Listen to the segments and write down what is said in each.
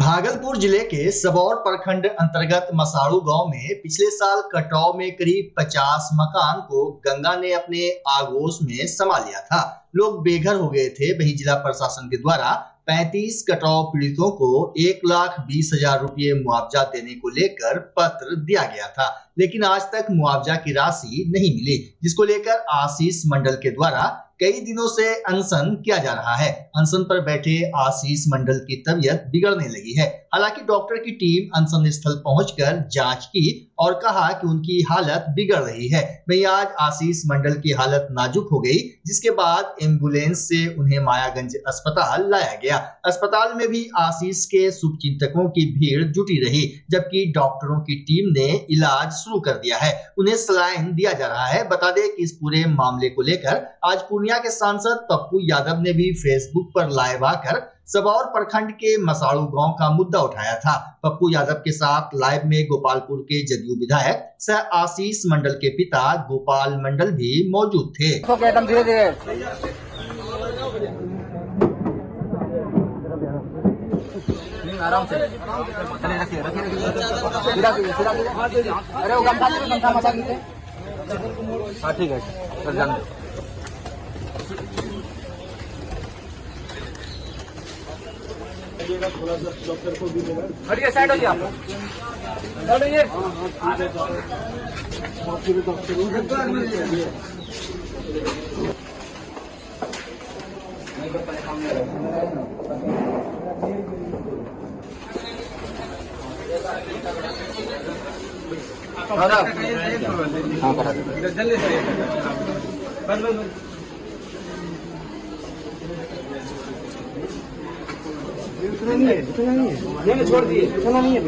भागलपुर जिले के सबौर प्रखंड अंतर्गत मसाड़ू गांव में पिछले साल कटाव में करीब 50 मकान को गंगा ने अपने आगोश में समा लिया था। लोग बेघर हो गए थे। वहीं जिला प्रशासन के द्वारा 35 कटाव पीड़ितों को 1,20,000 रुपये मुआवजा देने को लेकर पत्र दिया गया था, लेकिन आज तक मुआवजा की राशि नहीं मिली, जिसको लेकर आशीष मंडल के द्वारा कई दिनों से अनशन किया जा रहा है। अनशन पर बैठे आशीष मंडल की तबीयत बिगड़ने लगी है। हालांकि डॉक्टर की टीम अनशन स्थल पहुंचकर जांच की और कहा कि उनकी हालत बिगड़ रही है। वहीं आज आशीष मंडल की हालत नाजुक हो गई, जिसके बाद एम्बुलेंस से उन्हें मायागंज अस्पताल लाया गया। अस्पताल में भी आशीष के शुभचिंतकों की भीड़ जुटी रही, जबकि डॉक्टरों की टीम ने इलाज शुरू कर दिया है। उन्हें सलाइन दिया जा रहा है। बता दें कि इस पूरे मामले को लेकर आज पूर्णिया के सांसद पप्पू यादव ने भी फेसबुक पर लाइव आकर सबौर प्रखंड के मसाड़ू गांव का मुद्दा उठाया था। पप्पू यादव के साथ लाइव में गोपालपुर के जदयू विधायक सह आशीष मंडल के पिता गोपाल मंडल भी मौजूद थे। आराम से रखिए अरे वो गमछा मचा दीजिए। हाँ ठीक है सर, जान दो। थोड़ा सा डॉक्टर को भी देना। हटिए, साइड हो जाइए आप। हाँ करा दो जल्दी से छोड़ दिए, सुना नहीं है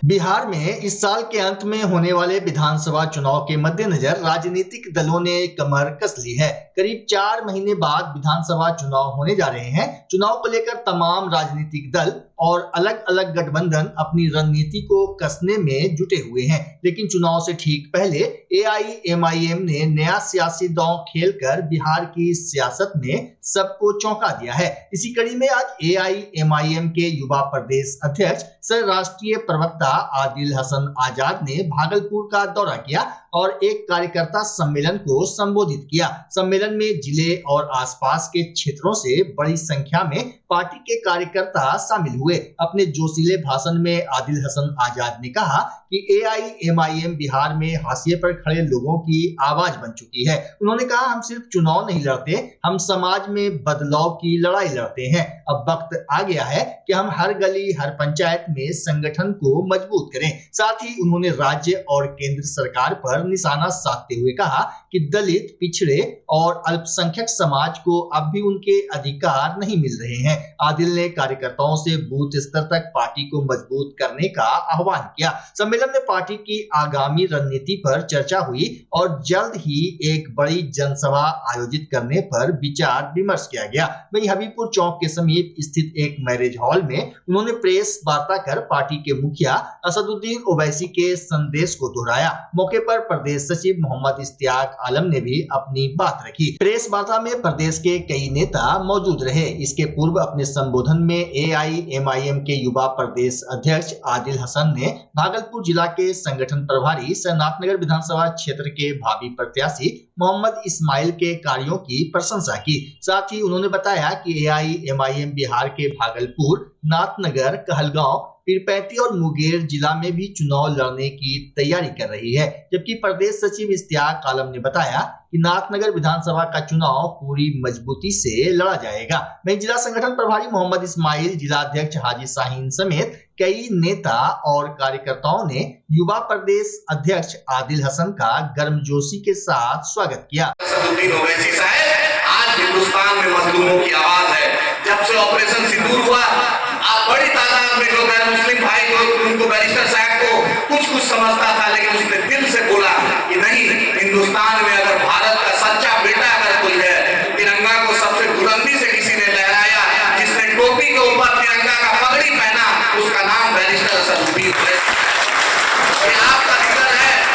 बिहार में इस साल के अंत में होने वाले विधानसभा चुनाव के मद्देनजर राजनीतिक दलों ने कमर कस ली है। करीब 4 महीने बाद विधानसभा चुनाव होने जा रहे हैं। चुनाव को लेकर तमाम राजनीतिक दल और अलग अलग गठबंधन अपनी रणनीति को कसने में जुटे हुए हैं, लेकिन चुनाव से ठीक पहले AIMIM ने नया सियासी दांव खेलकर बिहार की सियासत में सबको चौंका दिया है। इसी कड़ी में आज AIMIM के युवा प्रदेश अध्यक्ष सह राष्ट्रीय प्रवक्ता आदिल हसन आजाद ने भागलपुर का दौरा किया और एक कार्यकर्ता सम्मेलन को संबोधित किया। सम्मेलन में जिले और आसपास के क्षेत्रों से बड़ी संख्या में पार्टी के कार्यकर्ता शामिल हुए। अपने जोशीले भाषण में आदिल हसन आजाद ने कहा कि AIMIM बिहार में हाशिए पर खड़े लोगों की आवाज बन चुकी है। उन्होंने कहा, हम सिर्फ चुनाव नहीं लड़ते, हम समाज में बदलाव की लड़ाई लड़ते हैं। अब वक्त आ गया है कि हम हर गली हर पंचायत में संगठन को मजबूत करें। साथ ही उन्होंने राज्य और केंद्र सरकार पर निशाना साधते हुए कहा कि दलित, पिछड़े और अल्पसंख्यक समाज को अब भी उनके अधिकार नहीं मिल रहे हैं। आदिल ने कार्यकर्ताओं से बूथ स्तर तक पार्टी को मजबूत करने का आह्वान किया। सम्मेलन में पार्टी की आगामी रणनीति पर चर्चा हुई और जल्द ही एक बड़ी जनसभा आयोजित करने पर विचार विमर्श किया गया। वहीं हबीबपुर चौक के समीप स्थित एक मैरिज हॉल में उन्होंने प्रेस वार्ता कर पार्टी के मुखिया असदुद्दीन ओवैसी के संदेश को दोहराया। मौके पर प्रदेश सचिव मोहम्मद इश्तियाक आलम ने भी अपनी बात रखी। प्रेस वार्ता में प्रदेश के कई नेता मौजूद रहे। इसके पूर्व अपने संबोधन में AIMIM के युवा प्रदेश अध्यक्ष आदिल हसन ने भागलपुर जिला के संगठन प्रभारी सह नाथनगर विधानसभा क्षेत्र के भावी प्रत्याशी मोहम्मद इस्माइल के कार्यों की प्रशंसा की। साथ ही उन्होंने बताया कि AIMIM बिहार के भागलपुर, नाथनगर, कहलगांव, पीरपैंती और मुंगेर जिला में भी चुनाव लड़ने की तैयारी कर रही है। जबकि प्रदेश सचिव इश्तियाक आलम ने बताया कि नाथनगर विधानसभा का चुनाव पूरी मजबूती से लड़ा जाएगा। वहीं जिला संगठन प्रभारी मोहम्मद इस्माइल, जिला अध्यक्ष हाजी शाहीन समेत कई नेता और कार्यकर्ताओं ने युवा प्रदेश अध्यक्ष आदिल हसन का गर्मजोशी के साथ स्वागत किया। आज हिंदुस्तान में मजलूमों की आवाज है। जब से ऑपरेशन सिंदूर हुआ, आप बड़ी तादाद में लोग हैं। मुस्लिम भाई जो उनको बैरिस्टर साहब को कुछ समझता था, लेकिन उसने दिल से बोला कि नहीं, हिंदुस्तान में अगर भारत का सच्चा बेटा अगर कोई है, तिरंगा को सबसे बुलंदी से किसी ने लहराया, जिसने टोपी के ऊपर तिरंगा का पगड़ी पहना, उसका नाम बैरिस्टर असदुद्दीन है। आपका जिक्र है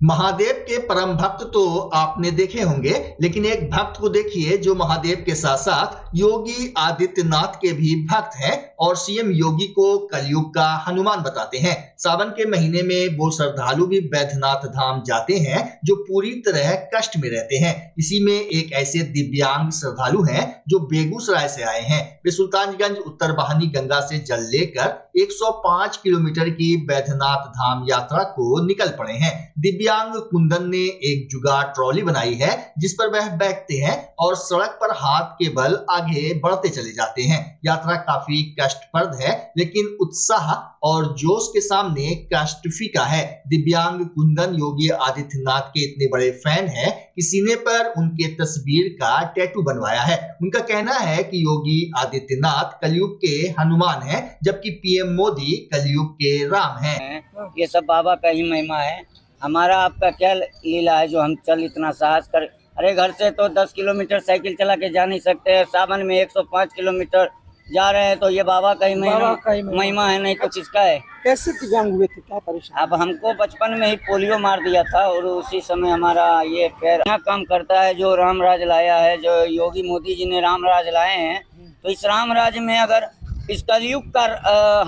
महादेव के परम भक्त तो आपने देखे होंगे, लेकिन एक भक्त को देखिए जो महादेव के साथ साथ योगी आदित्यनाथ के भी भक्त हैं और सीएम योगी को कलयुग का हनुमान बताते हैं। सावन के महीने में वो श्रद्धालु भी बैद्यनाथ धाम जाते हैं जो पूरी तरह कष्ट में रहते हैं। इसी में एक ऐसे दिव्यांग श्रद्धालु हैं जो बेगूसराय से आए हैं। वे सुल्तानगंज उत्तर वाहिनी गंगा से जल लेकर 105 किलोमीटर की बैद्यनाथ धाम यात्रा को निकल पड़े हैं। दिव्यांग कुंदन ने एक जुगाड़ ट्रॉली बनाई है जिस पर वह बैठते हैं और सड़क पर हाथ के बल आगे बढ़ते चले जाते हैं। यात्रा काफी कष्टप्रद है, लेकिन उत्साह और जोश के सामने कष्ट फीका है। दिव्यांग कुंदन योगी आदित्यनाथ के इतने बड़े फैन हैं कि सीने पर उनके तस्वीर का टैटू बनवाया है। उनका कहना है कि योगी आदित्यनाथ कलयुग के हनुमान हैं, जबकि पीएम मोदी कलयुग के राम हैं। ये सब बाबा का ही महिमा है। हमारा आपका क्या लीला है जो हम चल इतना साहस कर। अरे घर से तो 10 किलोमीटर साइकिल चला के जा नहीं सकते हैं, सावन में 105 किलोमीटर जा रहे हैं, तो ये बाबा का ही महिमा है, नहीं तो किसका है। कैसे दिव्यांग हुए थे, क्या परेशान? अब हमको बचपन में ही पोलियो मार दिया था और उसी समय हमारा ये पैर यहाँ काम करता है। जो राम राज लाया है, जो योगी मोदी जी ने राम राज लाए हैं, तो इस राम राज में अगर इस कलयुग का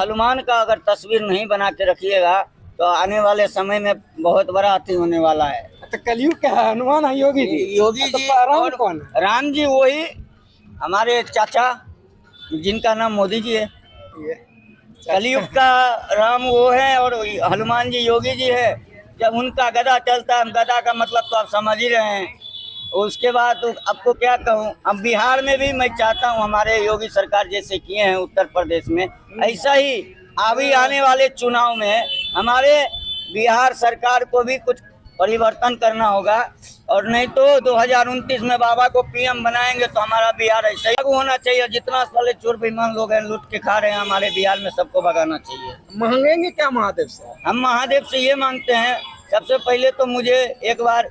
हनुमान का अगर तस्वीर नहीं बना के रखिएगा तो आने वाले समय में बहुत बड़ा अति होने वाला है। तो कलयुग का हनुमान है योगी जी। योगी जी राम कौन है? राम जी वही हमारे चाचा जिनका नाम मोदी जी है। कलयुग का राम वो है और हनुमान जी योगी जी है। जब उनका गदा चलता है, गदा का मतलब तो आप समझ ही रहे हैं। उसके बाद तो आपको क्या कहूँ, अब बिहार में भी मैं चाहता हूँ हमारे योगी सरकार जैसे किए हैं उत्तर प्रदेश में, ऐसा ही अभी आने वाले चुनाव में हमारे बिहार सरकार को भी कुछ परिवर्तन करना होगा, और नहीं तो 2029 में बाबा को पीएम बनाएंगे तो हमारा बिहार ऐसा ही होना चाहिए। जितना साले चोर बेईमान लोग हैं लूट के खा रहे हैं हमारे बिहार में, सबको भगाना चाहिए। मांगेंगे क्या महादेव से? हम महादेव से ये मांगते हैं, सबसे पहले तो मुझे एक बार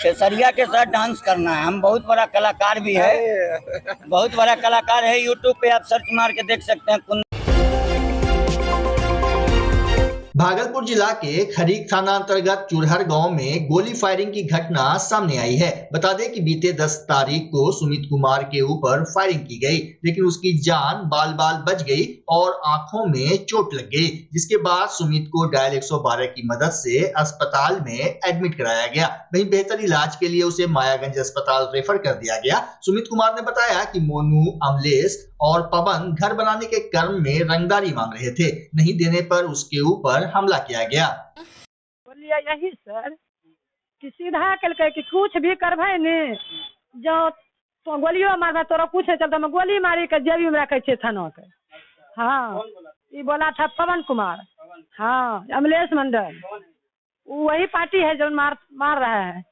खेसरिया के साथ डांस करना है। हम बहुत बड़ा कलाकार भी है, बहुत बड़ा कलाकार है। यूट्यूब पे आप सर्च मार के देख सकते हैं। भागलपुर जिला के खरीक थाना अंतर्गत चुरहर गांव में गोली फायरिंग की घटना सामने आई है। बता दें कि बीते 10 तारीख को सुमित कुमार के ऊपर फायरिंग की गई, लेकिन उसकी जान बाल बाल बच गई और आंखों में चोट लग गई, जिसके बाद सुमित को डायल 112 की मदद से अस्पताल में एडमिट कराया गया। वहीं बेहतर इलाज के लिए उसे मायागंज अस्पताल रेफर कर दिया गया। सुमित कुमार ने बताया कि मोनू, अमलेश और पवन घर बनाने के क्रम में रंगदारी मांग रहे थे, नहीं देने पर उसके ऊपर हमला किया गया। बोलिए यही सर कि सीधा कल कि कुछ भी करबे ने जो तो गोलियों मारबे तोरा कुछ नहीं चलता। मैं गोली मारी के जेबी में रखे छे थाना के। हाँ, ये बोला था पवन कुमार। हाँ, अमलेश मंडल वही पार्टी है जो मार रहा है।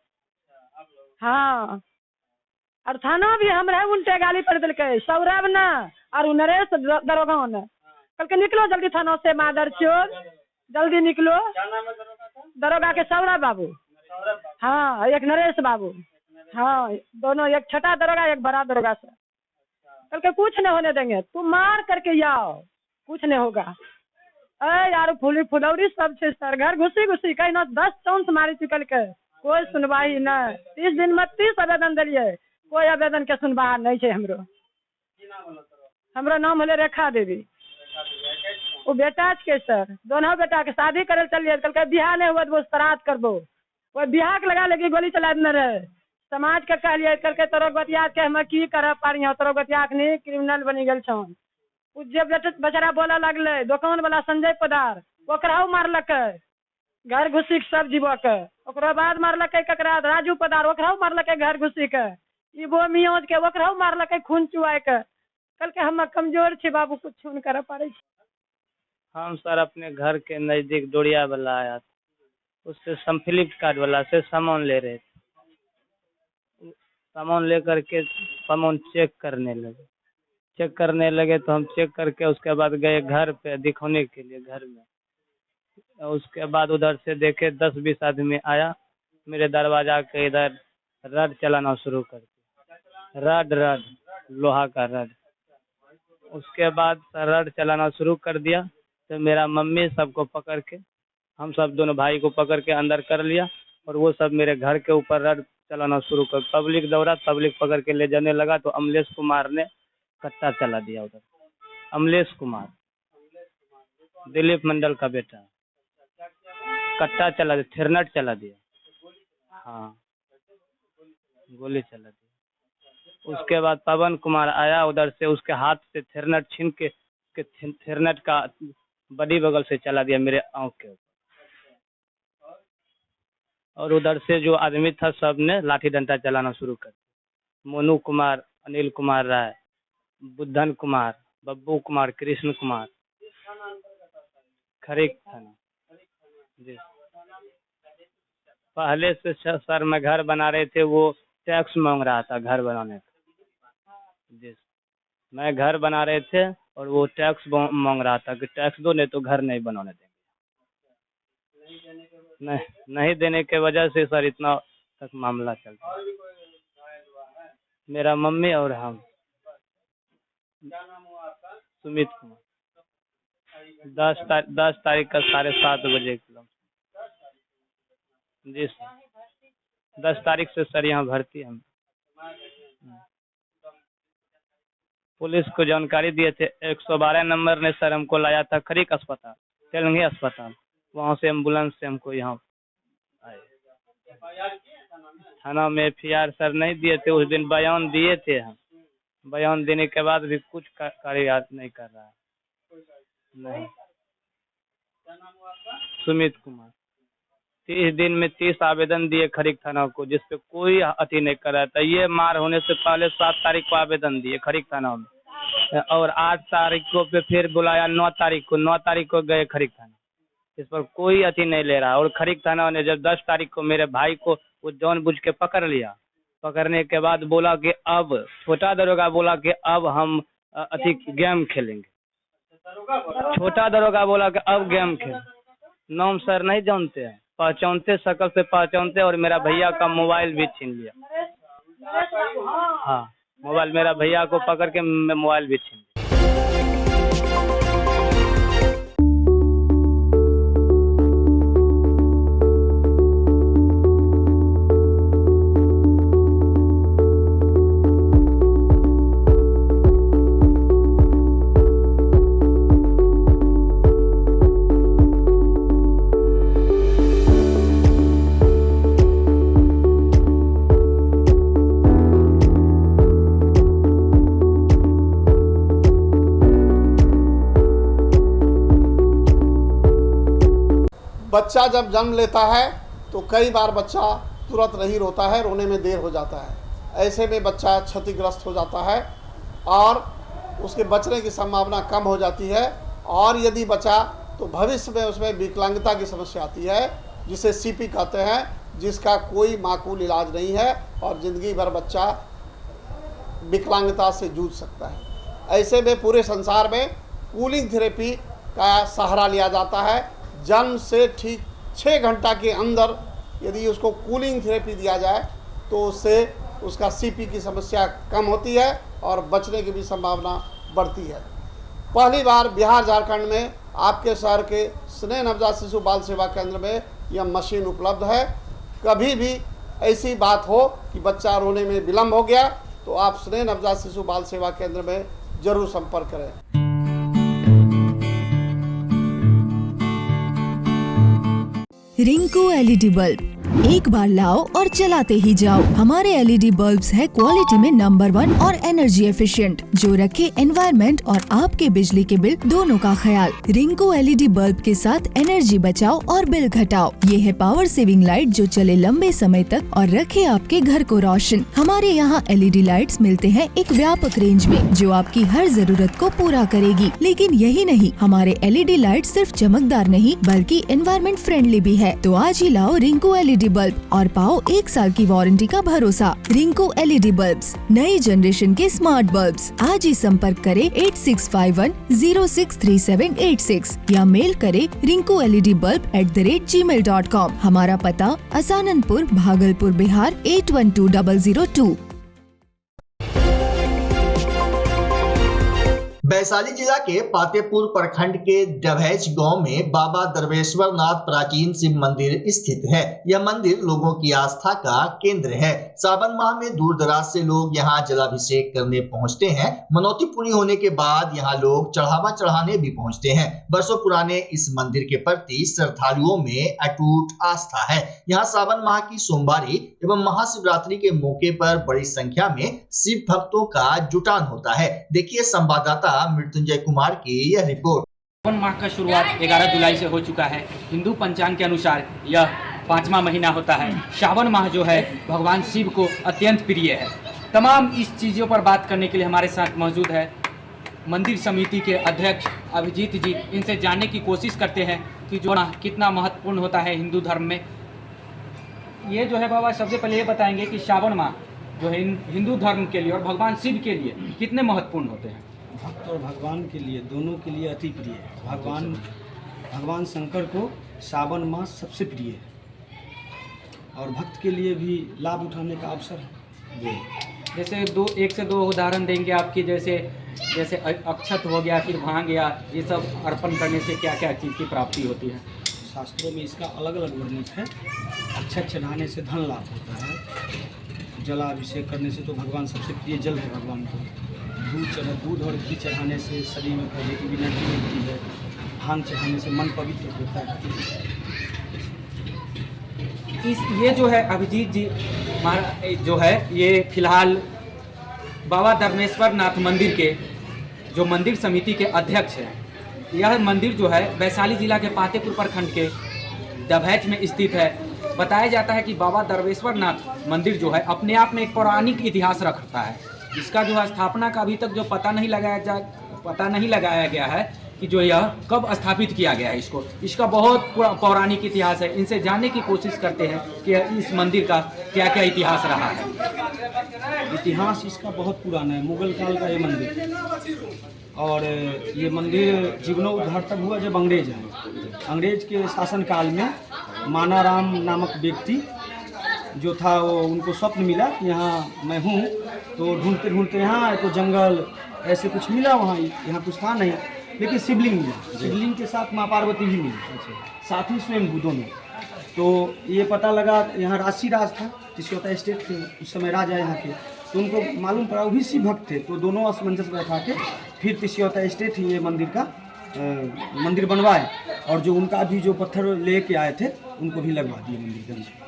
हाँ, और थाना भी हमरा उल्टे गाली पर दिल के सौरभ न और नरेश दरोगा ने कल के निकलो जल्दी थाना से मादर चोर, जल्दी निकलो। दरोगा के सौरभ बाबू, हाँ, एक नरेश बाबू, हाँ, दोनों, एक छोटा दरोगा एक बड़ा दरोगा से। कल के कुछ नहीं होने देंगे, तुम मार करके आओ, कुछ नहीं होगा। अरे यार फुली फुलौरी सब छे सर, घर घुसी घुसी कहीं ना 10 चांस मारी चुकल के कोई सुनवाई न। 30 दिन में 30 आवेदन दिलिए, कोई आवेदन के सुनवाई नहीं है। हमरो नाम है रेखा देवी। वो बेटा के सर, दोनों बेटा के शादी करे चलिए। कल के बिहार नहीं हुआ तो वो श्राद्ध करबो, वो बिहार के लगा लगी गोली चला देने रहे। समाज के कहलिए कल के तोरो बतिया के हम की कर पारी, तोरो बतिया के नहीं क्रिमिनल बनी गल छन। जे बेचारा बोला लगले दुकान वाला संजय पदार, ओकरा मारलक घर घुसी के सब जीवो के। ओकरा बाद मारलक ककरा राजू पदार, ओकरा मारलक घर घुसी के। ई वो मियोज के ओकरा मारलक खून चुआए के। कल के हम कमजोर छे बाबू, कुछ नहीं कर पारे। हम सर अपने घर के नजदीक डोरिया वाला आया था, उससे फ्लिपकार्ट वाला से सामान ले रहे थे। सामान लेकर के सामान चेक करने लगे तो हम चेक करके उसके बाद गए घर पे दिखाने के लिए घर में। उसके बाद उधर से देखे 10-20 आदमी आया, मेरे दरवाजा के इधर रड चलाना शुरू कर दिया। रड लोहा का रड। उसके बाद रड चलाना शुरू कर दिया तो मेरा मम्मी सबको पकड़ के हम सब दोनों भाई को पकड़ के अंदर कर लिया और वो सब मेरे घर के ऊपर रड चलाना शुरू कर। पब्लिक दौड़ा, पब्लिक पकड़ के ले जाने लगा तो अमलेश कुमार ने कट्टा चला दिया उधर। अमलेश कुमार दिलीप मंडल का बेटा, कट्टा चला दिया, थिरनट चला दिया। हाँ, गोली चला दी। उसके बाद पवन कुमार आया उधर से, उसके हाथ से थिरनट छीन के थिरनट का बड़ी बगल से चला दिया मेरे आंख के ऊपर। और उधर से जो आदमी था सब ने लाठी डंडा चलाना शुरू कर दिया। मोनू कुमार, अनिल कुमार राय, बुद्धन कुमार, बब्बू कुमार, कृष्ण कुमार, खरीक थाना जी। पहले से सर मैं घर बना रहे थे, वो टैक्स मांग रहा था घर बनाने का जी। मैं घर बना रहे थे और वो टैक्स मांग रहा था कि टैक्स दो नहीं तो घर नहीं बनाने देंगे। नहीं देने के वजह से सर इतना तक मामला चलता है। मेरा मम्मी और हम। सुमित कुमार। 10 तारीख का 7:30 बजे जी सर। 10 तारीख से सर यहाँ भर्ती हम। पुलिस को जानकारी दिए थे, 112 नंबर ने सर हमको लाया था खरीक अस्पताल, तेलंगी अस्पताल। वहाँ से एम्बुलेंस से हमको यहाँ आए। थाना में FIR सर नहीं दिए थे, उस दिन बयान दिए थे हम। बयान देने के बाद भी कुछ कार्य नहीं कर रहा है। नहीं। सुमित कुमार। 30 दिन में 30 आवेदन दिए खरीक थाना को, जिसपे कोई अति नहीं कर रहा था। ये मार होने से पहले 7 तारीख को आवेदन दिए खरीक थाना में, और 8 तारीख को फिर बुलाया 9 तारीख को गए खरीक थाना। इस पर कोई अति नहीं ले रहा। और खरीक थाना ने जब 10 तारीख को मेरे भाई को वो जानबूझ के पकड़ लिया, पकड़ने के बाद बोला कि अब छोटा दरोगा बोला कि अब हम अति गेम खेलेंगे। छोटा दरोगा बोला कि अब गेम खेल। नाम सर नहीं जानते हैं, पहचानते, शकल से पहचानते, और मेरा भैया का मोबाइल भी छीन लिया। हाँ, मोबाइल मेरा भैया को पकड़ के मोबाइल भी छीन लिया। बच्चा जब जन्म लेता है तो कई बार बच्चा तुरंत नहीं रोता है, रोने में देर हो जाता है। ऐसे में बच्चा क्षतिग्रस्त हो जाता है और उसके बचने की संभावना कम हो जाती है। और यदि बचा तो भविष्य में उसमें विकलांगता की समस्या आती है, जिसे CP कहते हैं, जिसका कोई माकूल इलाज नहीं है और ज़िंदगी भर बच्चा विकलांगता से जूझ सकता है। ऐसे में पूरे संसार में कूलिंग थेरेपी का सहारा लिया जाता है। जन्म से ठीक 6 घंटा के अंदर यदि उसको कूलिंग थेरेपी दिया जाए तो उससे उसका CP की समस्या कम होती है और बचने की भी संभावना बढ़ती है। पहली बार बिहार झारखंड में आपके शहर के स्नेह नवजात शिशु बाल सेवा केंद्र में यह मशीन उपलब्ध है। कभी भी ऐसी बात हो कि बच्चा रोने में विलम्ब हो गया तो आप स्नेह नवजात शिशु बाल सेवा केंद्र में जरूर संपर्क करें। रिंकू LED बल्ब, एक बार लाओ और चलाते ही जाओ। हमारे LED बल्ब्स है क्वालिटी में नंबर 1 और एनर्जी एफिशिएंट, जो रखे एनवायरनमेंट और आपके बिजली के बिल दोनों का ख्याल। रिंकू LED बल्ब के साथ एनर्जी बचाओ और बिल घटाओ। ये है पावर सेविंग लाइट जो चले लंबे समय तक और रखे आपके घर को रोशन। हमारे यहाँ LED लाइट्स मिलते हैं एक व्यापक रेंज में, जो आपकी हर जरूरत को पूरा करेगी। लेकिन यही नहीं, हमारे LED लाइट सिर्फ चमकदार नहीं बल्कि एनवायरनमेंट फ्रेंडली भी है। तो आज ही लाओ रिंकू LED बल्ब और पाओ 1 साल की वारंटी का भरोसा। रिंकू LED बल्ब्स, नई जनरेशन के स्मार्ट बल्ब्स। आज ही संपर्क करें 8651063786 या मेल करें rinkooledbulb@gmail.com। हमारा पता असाननपुर, भागलपुर, बिहार 812002। वैशाली जिला के पातेपुर प्रखंड के डभैच गांव में बाबा दरवेश्वर नाथ प्राचीन शिव मंदिर स्थित है। यह मंदिर लोगों की आस्था का केंद्र है। सावन माह में दूर दराज से लोग यहां जलाभिषेक करने पहुंचते हैं। मनौती पूरी होने के बाद यहां लोग चढ़ावा चढ़ाने भी पहुंचते हैं। वर्षों पुराने इस मंदिर के प्रति श्रद्धालुओं में अटूट आस्था है। यहाँ सावन माह की सोमवारी एवं महाशिवरात्रि के मौके पर बड़ी संख्या में शिव भक्तों का जुटान होता है। देखिए संवाददाता मृत्युंजय कुमार की यह रिपोर्ट। सावन माह का शुरुआत 11 जुलाई से हो चुका है। हिंदू पंचांग के अनुसार यह 5वां महीना होता है। सावन माह जो है भगवान शिव को अत्यंत प्रिय है। तमाम इस चीज़ों पर बात करने के लिए हमारे साथ मौजूद है मंदिर समिति के अध्यक्ष अभिजीत जी। इनसे जानने की कोशिश करते हैं कि जो कितना महत्वपूर्ण होता है हिंदू धर्म में। ये जो है बाबा सबसे पहले ये बताएंगे कि सावन माह जो है हिंदू धर्म के लिए और भगवान शिव के लिए कितने महत्वपूर्ण होते हैं। भक्त और भगवान के लिए, दोनों के लिए अति प्रिय है। भगवान शंकर को सावन मास सबसे प्रिय है और भक्त के लिए भी लाभ उठाने का अवसर है। जैसे एक से दो उदाहरण देंगे आपकी, जैसे अक्षत हो गया, फिर भांग या ये सब अर्पण करने से क्या क्या चीज़ की प्राप्ति होती है। शास्त्रों में इसका अलग अलग वर्णित है। अक्षत चढ़ाने से धन लाभ होता है। जलाभिषेक करने से तो भगवान सबसे प्रिय जल है भगवान को। दूध और घी चढ़ाने से शरीर में पॉजिटिव एनर्जी मिलती है। भांग चढ़ाने से मन पवित्र होता है। ये जो है अभिजीत जी जो है ये फिलहाल बाबा दरवेश्वर नाथ मंदिर के जो मंदिर समिति के अध्यक्ष हैं। यह मंदिर जो है वैशाली जिला के पातेपुर प्रखंड के डभैच में स्थित है। बताया जाता है कि बाबा दरवेश्वर नाथ मंदिर जो है अपने आप में एक पौराणिक इतिहास रखता है। इसका जो है स्थापना का अभी तक जो पता नहीं लगाया गया है कि जो यह कब स्थापित किया गया है। इसका बहुत पौराणिक इतिहास है। इनसे जानने की कोशिश करते हैं कि इस मंदिर का क्या क्या इतिहास रहा है। इतिहास इसका बहुत पुराना है। मुगल काल का ये मंदिर, और ये मंदिर जीर्णोद्धार तब हुआ जब अंग्रेज के शासनकाल में मानाराम नामक व्यक्ति जो था वो उनको स्वप्न मिला कि यहाँ मैं हूँ। तो ढूंढते ढूंढते यहाँ तो जंगल ऐसे कुछ मिला, वहाँ यहाँ कुछ था नहीं, लेकिन शिवलिंग मिला। शिवलिंग के साथ माँ पार्वती भी मिली, साथ ही स्वयं दोनों। तो ये पता लगा यहाँ राज था, तिसियोता स्टेट थे उस समय राजा यहाँ के। तो उनको मालूम पड़ा, वो भी शिव भक्त थे। तो दोनों असमंजस बैठा के फिर तिसियोता स्टेट ही ये मंदिर बनवाए, और जो उनका भी जो पत्थर लेके आए थे उनको भी लगवा दिए मंदिर के अंदर।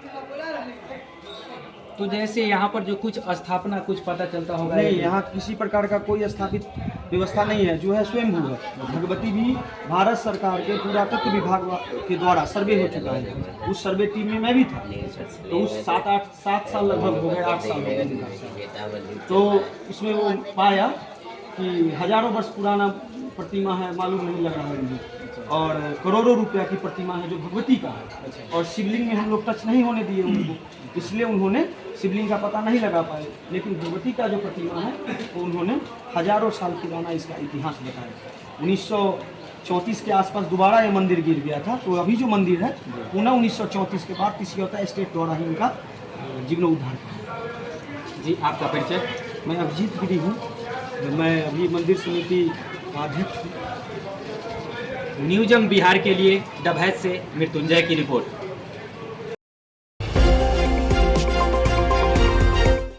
तो जैसे यहाँ पर जो कुछ स्थापना कुछ पता चलता होगा? नहीं, यहाँ किसी प्रकार का कोई स्थापित व्यवस्था नहीं है। जो है स्वयंभू है। भगवती भी भारत सरकार के पुरातत्व विभाग के द्वारा सर्वे हो चुका है। उस सर्वे टीम में मैं भी था। तो उस 7 साल लगभग हो गए, 8 साल हो गए। तो उसमें वो पाया कि हजारों वर्ष पुराना प्रतिमा है, मालूम नहीं लग रहा है मुझे, और करोड़ों रुपया की प्रतिमा है जो भगवती का है। और शिवलिंग में हम लोग टच नहीं होने दिए उनको, इसलिए उन्होंने शिवलिंग का पता नहीं लगा पाए। लेकिन भगवती का जो प्रतिमा है वो उन्होंने हजारों साल पुराना इसका इतिहास बताया। 1934 के आसपास दोबारा ये मंदिर गिर गया था। तो अभी जो मंदिर है पुनः 1934 के बाद तिसियोता स्टेट द्वारा ही इनका जीर्णोद्धार किया। जी, आपका परिचय? मैं अभिजीत गिरी हूँ। मैं अभी मंदिर समिति का अध्यक्ष हूँ। न्यूजम बिहार के लिए डभैच से मृत्युंजय की रिपोर्ट।